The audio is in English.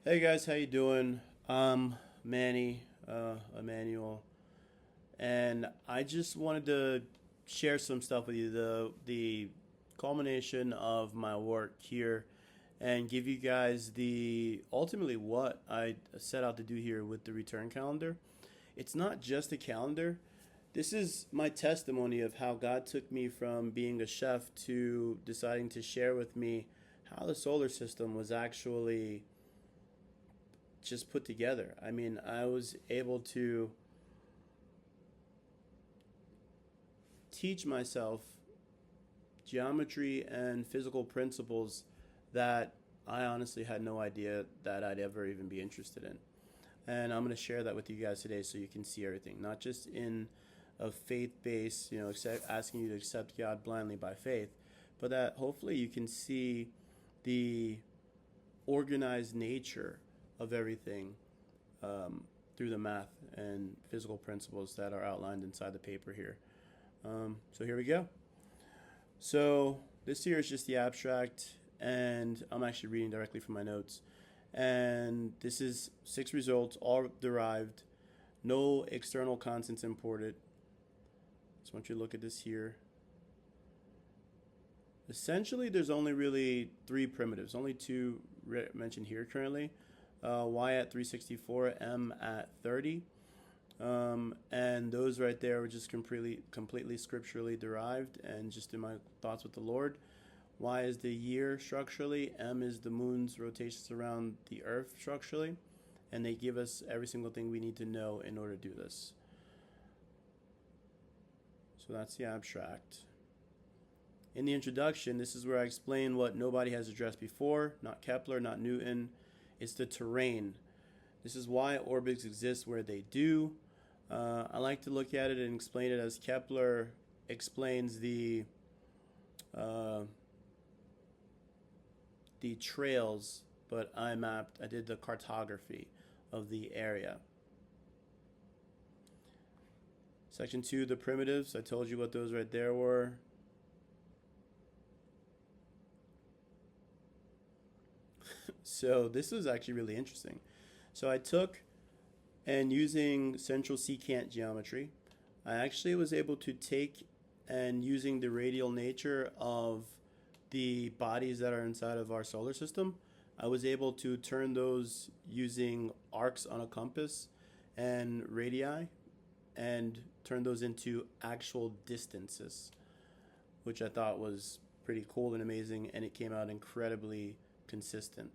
Hey guys, how you doing? Manny, Emmanuel, and I just wanted to share some stuff with you. The culmination of my work here, and give you guys the ultimately what I set out to do here with the return calendar. It's not just a calendar. This is my testimony of how God took me from being a chef to deciding to share with me how the solar system was actually just put together. I mean, I was able to teach myself geometry and physical principles that I honestly had no idea that I'd ever even be interested in. And I'm going to share that with you guys today so you can see everything, not just in a faith based, asking you to accept God blindly by faith, but that hopefully you can see the organized nature of everything through the math and physical principles that are outlined inside the paper here. So here we go. So this here is just the abstract, and I'm actually reading directly from my notes. And this is 6 results, all derived, no external constants imported. So I want you to look at this here. Essentially, there's only really three primitives, only two mentioned here currently. Y at 364, M at 30. And those right there were just completely scripturally derived and just in my thoughts with the Lord. Y is the year structurally, M is the moon's rotations around the earth structurally, and they give us every single thing we need to know in order to do this. So that's the abstract. In the introduction, this is where I explain what nobody has addressed before, not Kepler, not Newton. It's the terrain. This is why orbits exist where they do. I like to look at it and explain it as Kepler explains uh, the trails, but I did the cartography of the area. Section 2, the primitives. I told you what those right there were. So this was actually really interesting. So I took and using central secant geometry, I actually was able to take and using the radial nature of the bodies that are inside of our solar system, I was able to turn those using arcs on a compass and radii and turn those into actual distances, which I thought was pretty cool and amazing, and it came out incredibly consistent.